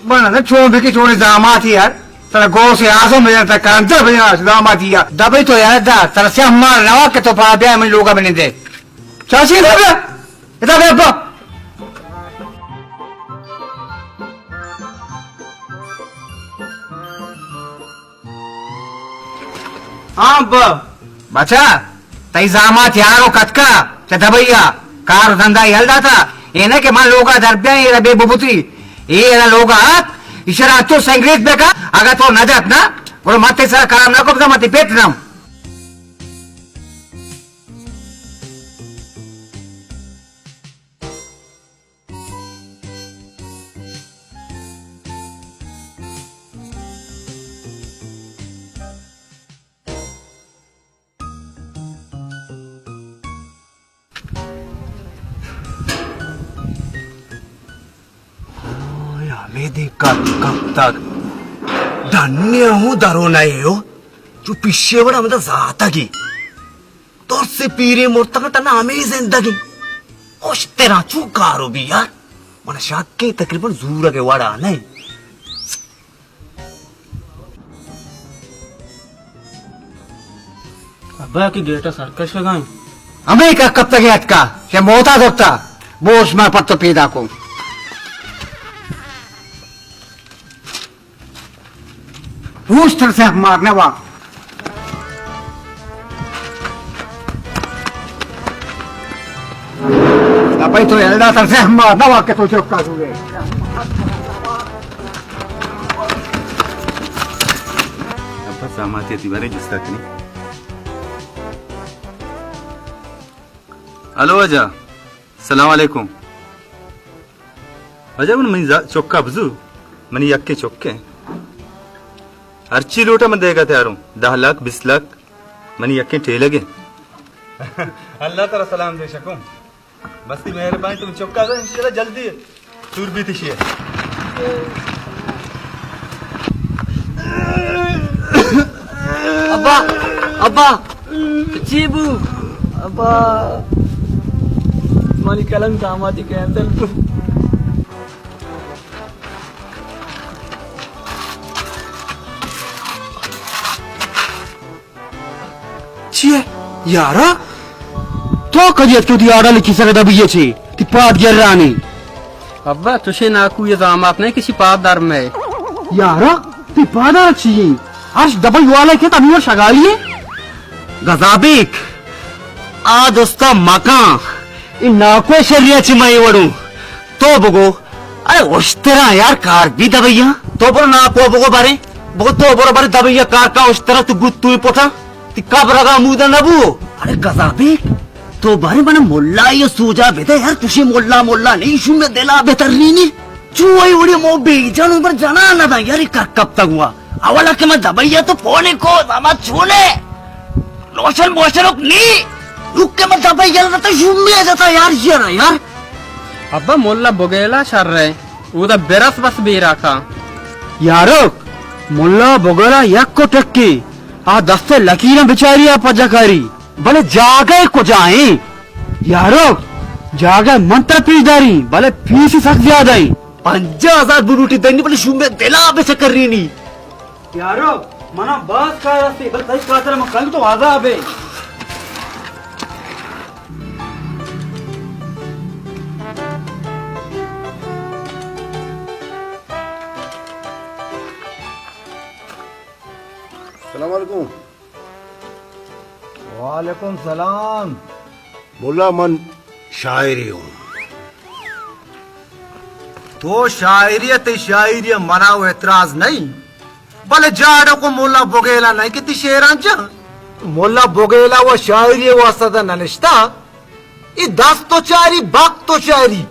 Bana da çoğun peki çoğun damat यार तेरा गौ से आसों में जाता कांतर बजना दामाद या दबे तो यार दा तेरा से हमार नवा के तो पापया में लोगा बने दे चाची दबे इधर दे अब्बा हाँ अब्बा बचा तई दामाद यारो कटका च दबैया कार धंधा हलदा था ये ना के मान लोगा दरब्या ये रबे बुबुती ये ना लोगा इशारा तो संग्रहित बेका अगर तो न जात ना और माते सारा काम ना को मत पेट नाम कब तक धन्य हूँ दरो नये हो जो पीछे बड़ा मतलब जाता की तो से पीरे मोरता का तना हमें जिंदगी ओश तेरा चुकारो भी यार मन शाक के तकरीबन जूरा के वाड़ा नहीं अब्बा की गेटा सर्कस का गाय अमेरिका कब तक याद का ये मोता दोता बोस मार पत्तो पैदा को उस तरह से मारने वा भाई तो एल्डा तरह से मारना वा के तो चौका हुए अब सामाते तिवारी जिसका नहीं हेलो अजा सलाम वालेकुम अजा मन मनी चौका बजू मनी यक्के चौके अर्ची लोटा में देगा त्यारों 10 लाख 20 लाख मनी यक्के ठे लगे अल्लाह ताला सलाम दे शकूं बस की मेहरबानी तुम चौका दो इंशाल्लाह जल्दी सूर भी तिशी है अब्बा अब्बा चीबू अब्बा मानी कलम कामाती के अंदर छिए यारा तो कजियत क्यों दिया लिखी सके दबिये छे ती पाद गिर रानी अब्बा तुझे नाकू ये दामात नहीं किसी पापदार में यारा ती पादा छी आज डबल वाले के तमियो शगालिए गजाबिक आ दोस्ता मका इन नाको शरिया ची मई वडू तो बगो अरे ओस्तेरा यार कार भी दबैया तो बरो नाको बगो बारे बगो तो बरो बारे दबैया कार का ओस्तेरा तू गुत्तू पोटा ती कब रगा मुदा नबू अरे गजाबिक तो बारे बने मोल्ला ये सूजा बेटे यार तुझे मोल्ला मोल्ला नहीं शू में देला बेहतरीनी ने चुवाई उड़ी मो बेजान ऊपर जाना ना था यार कब तक हुआ अवला के मैं दबैया तो फोने को मामा छूने लोशन मोशन नहीं रुक के मैं दबैया तो शू में जाता यार अब्बा मोल्ला बोगेला शर रहे उदा बेरस बस भी रखा यारो मोल्ला बोगेला यक को टक्की आ दस्ते लकीर बेचारी आप पजाकारी भले जागे को जाए यारो जागे मंत्र पीदारी भले फीस सक ज्यादा 50,000 बुरूटी देनी भले शुमे दिला बेसे कर रही नहीं यारो मना बस का रास्ते बस सही का तरह मकान तो आजाब है सलामकुम वालेकुम सलाम बोला मन शायरी हूँ तो शायरी मनाओ एतराज नहीं भले जाड़ो को मोला बोगेला नहीं कि शेरांचा मोल्ला बोगेला वो शायरी वो सदा ननिश्ता ये दस तो चारी बाक तो चारी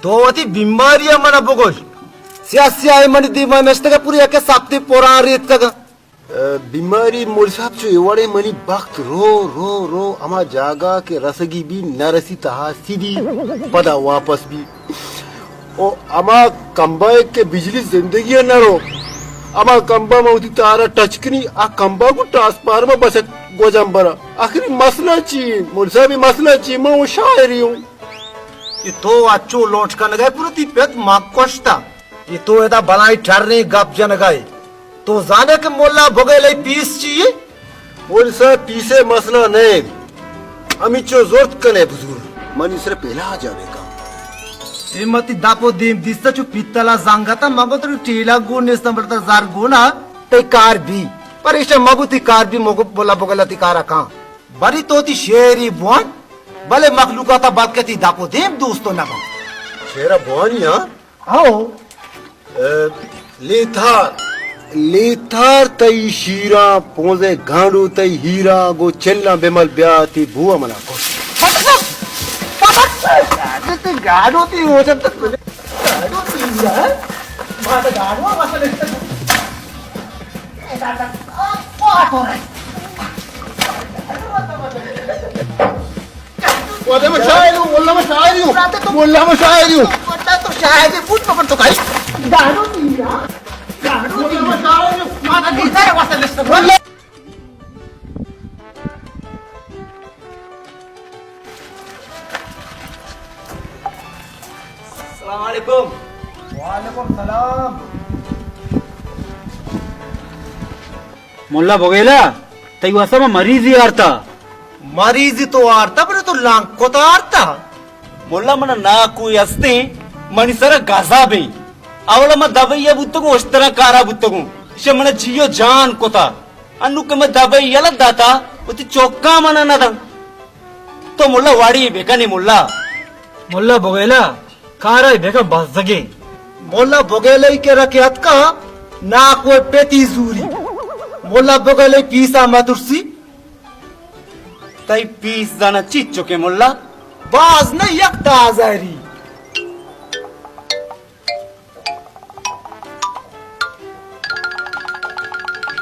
तो अति बीमारियां मना बोगोश सियासिया मन दीवा नष्ट का पूरी के साप्ती पोरा रेत का बीमारी मोर साहब जो एवड़े मनी वक्त रो रो रो अमा जागा के रसगी भी नरसी तहा सीधी पदा वापस भी ओ अमा कंबा के बिजली जिंदगी न रो अमा कंबा में उठी तारा टचकनी आ कंबा को ट्रांसफार्मर में बस गोजम्बरा आखिरी मसला ची मोर साहब मसला ची मैं वो शायरी हूँ ये तो अच्छो लौट का नगाए पूरा ती पेट माकोष्टा ये तो एदा बनाई ठहरने गप जन गए तो जाने के मोल्ला भोगेले पीस चाहिए बोल सर पीसे मसला नहीं अमिचो जोरत कने बुजुर्ग मनी सर पहला आ जावेगा मती दापो देम दिसता चु पित्तला जांगाता मगो तो टीला गुण नेस्ता बरता जार गुना ते कार भी पर इसे मगुती कार भी मगु बोला बोगला ती कारा का बरी तोती शेरी बुआन भले मखलूका ता बात कहती दापो देम दोस्तों ना शेरा बोनिया आओ लेथार लेथार तई शीरा पोंजे गांडू तई हीरा गो चेल्ला बेमल ब्याती भुआ मना को गाड़ो ती हो जब तक गाड़ो ती यार माता गाड़ो मसले वदे में शायरी बोलना में शायरी बोलना में शायरी पता तो शायद फुट पकड़ तो खाई गाड़ो ती यार गाड़ो ती माता गीता है मसले अस्सलामुअलैकुम। वालेकुम सलाम। मुल्ला बोगेला तई वसम मरीज ही आरता मरीज तो आरता पर तो लांग को तो आरता मुल्ला मन नाकु यस्ते मनिसर गजाबे ಅವಳ ಮ ದಬಯ್ಯ ಬುತ್ತಗು ಅಷ್ಟರ ಕಾರ ಬುತ್ತಗು ಶೆ ಮನ ಜಿಯೋ ಜಾನ್ ಕೋತಾ ಅನ್ನು ಕ ಮ ದಬಯ್ಯಲ ದಾತಾ ಉತಿ ಚೊಕ್ಕಾ ಮನ ನದ तो मुल्ला वाड़ी बेका नहीं मुल्ला मुल्ला बोगेला कारा बेका बस जगे मोला बोगेले के रखियत का ना कोई पेती जूरी मोला बोगेले पीसा मतुरसी तई पीस जाना चिच्चो के मुल्ला बाज न यकता आजारी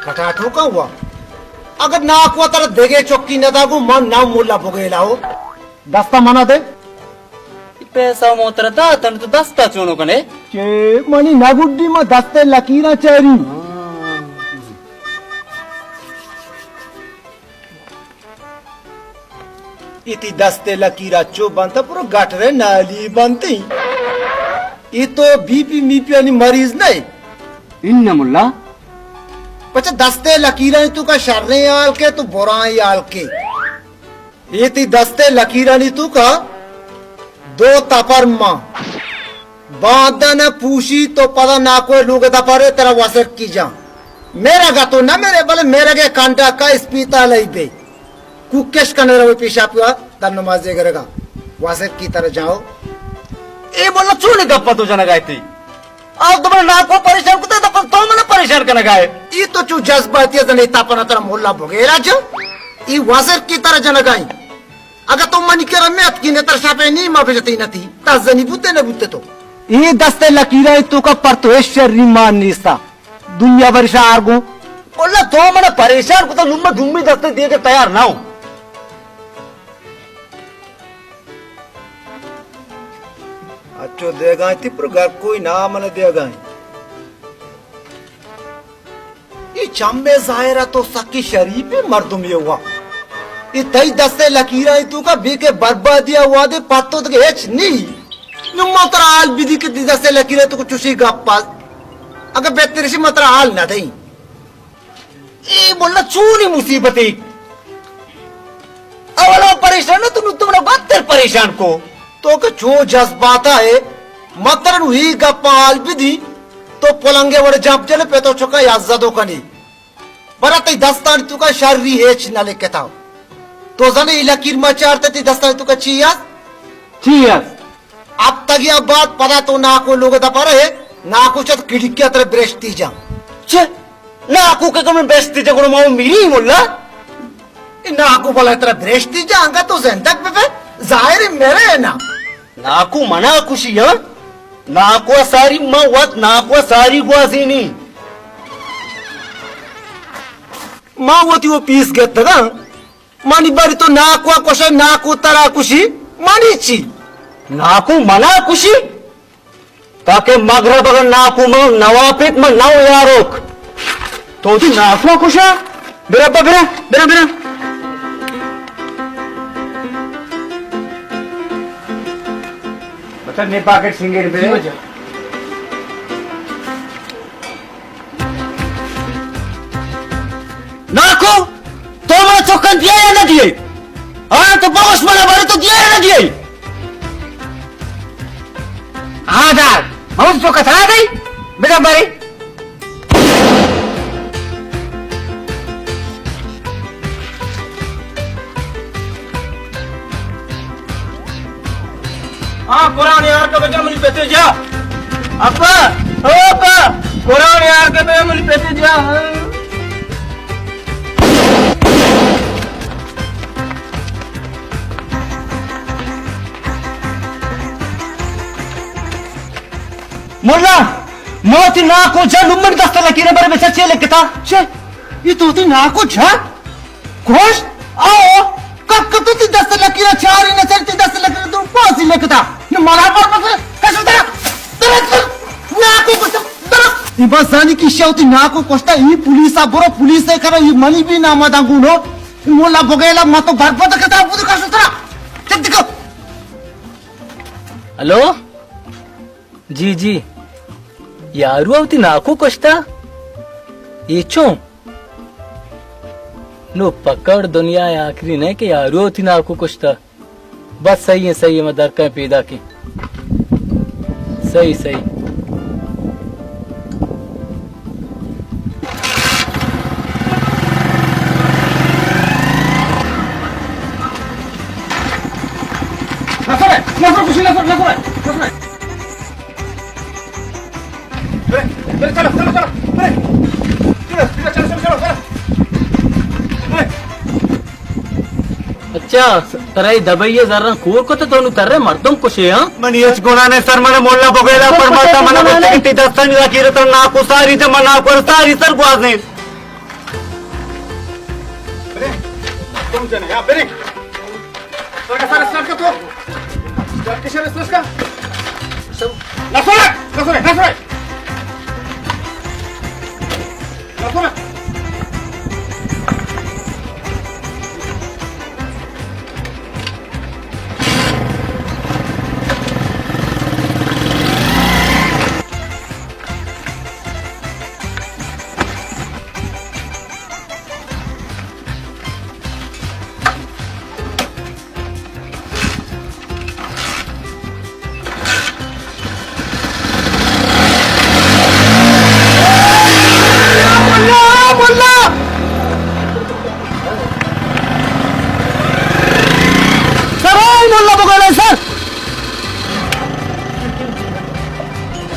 कटाटो का हुआ अगर ना को तर देगे चौकी न दागु मन नाम मोला बोगेला हो दस्ता मना दे पैसा मोतरता तन तो दस्ता चोनो कने के मनी नागुड्डी में दस्ते लकीरा चेरी इति दस्ते लकीरा चो बनता पूरा गाठरे नाली बनती ये तो बीपी मीपी यानी मरीज नहीं इन मुल्ला पचा दस्ते लकीरा तू का शर्रे आल के तू बुराई आल के ये ती दस्ते लकीरा तू का दो तपर मां बादा न पूछी तो पता ना कोई लोग तपरे तेरा वसक की जा मेरा गा तो ना मेरे बले मेरे के कांटा का स्पीता लई बे कुकेश करने रहो पेशाब का तब नमाज करेगा वसक की तरह जाओ ए बोला चूने गप्पा तो जना गायती आप तो ना को परेशान को तो मने परेशान करने गाय ये तो चू जज्बाती नहीं तापना तेरा मोल्ला भोगेरा जो ये वसक की तरह जना गाई अगर तुम मनी कर में अतकी ने तरसापे नहीं माफी जती न थी ताजनी बुते न बुते तो ये दस्ते लकीरा तू का पर तो शर्री मान निस्ता दुनिया वर्षा आरगो बोला तो मने परेशान को तो नुम्मा दुम्मी दस्ते दे के तैयार ना हो अच्छो देगा थी पर घर कोई ना मन देगा ये चम्बे जाहिरा तो सकी शरीफ मर्दुम ये हुआ ये तई दस्ते लकीरा तू का बीके बर्बादिया हुआ दे पत्तो तो हेच नहीं नुम्मा तरा आल बिदी के दस्ते लकीरा तू को चुशी गप पास अगर बेहतर से मतरा हाल ना दई ए बोला चूनी मुसीबती अवलो परेशान तुम लोग बदतर परेशान को तो के जो जज्बाता है मतरन हुई गप्पाल विधि तो पलंगे वड़े जंप चले पे तो चुका याजदो कनी बरात दस्तान तू का शर्री हेच न लेके था तो जने लकीर मचारते थी दस्तान तू का चीयस अब तक यह बात पता तो ना को लोग दपा रहे ना कुछ खिड़की तरह ब्रेस्ती जा छे ना को के कम बेस्ती जगो माओ मिरी मुल्ला ना को बोला तरह ब्रेस्ती जाएगा तो जिंदग पे जाहिर मेरे है ना नाकू मना खुशी है नाको सारी मवत नाको सारी गुआसीनी मावती वो पीस गए था मानी बारी तो नाको कोशे नाको तरा खुशी मानी ची नाकू मना खुशी ताके मगरब अगर नाकू में नवापित में नव यारोक तो ती नाकू खुशा बिरा बिरा बिरा बिरा बता ने पाकेट सिंगेर पे नाको तो मला चोखन दिया या ना दिए हाँ तो बॉस मला बड़े तो दिया या ना दिए हाँ दार बहुत तो कथा गई बेटा बरे हाँ कुरान यार का बच्चा मुझे पैसे जा अब्बा ओ अब्बा कुरान यार के बच्चा मुझे पैसे जा मुल्ला मोती नाको जा लुम्मन का स्थल की रे बरे बेचा चले किता छे ये तो होती ना कुछ है खुश आओ कब कब तू 10 लाख की चार ही नचर 10 लाख तू 5 लाख था ये मला पर बस कैसे तेरा तेरा ना को कुछ तेरा ये बस जानी की शेवती ना को कोस्ता ही पुलिस आ बरो पुलिस है करा ये मनी भी ना मादांगू नो मोला बगेला मा तो भरपत करता बुद का सुतरा चल दिखो ಹಲೋ जी जी ಯಾರು ಅವತಿ ನಾಕು ಕಷ್ಟ ಏಚೋ नो पकड़ दुनिया आखिरी नहीं कि यारो होती नाकू कुछ बस सही है मदर का पैदा की सही अच्छा तराई दबइये जरा खूर को तो दोनों कर रहे मर्दों कुछ है हाँ मनीच गुणाने सर मला मोडला बघायला पण मला मला वाटतं की ते दस्तानी राखी तर नाको सारी तर मना पर सारी तर गुआजने तुम जने यहाँ बेरिंग सरका सारे स्टार्ट का तो स्टार्ट किशोर स्टार्ट का नसोरे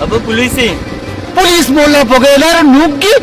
अब पुलिस पुलिस मोडला बघायला नुग्गी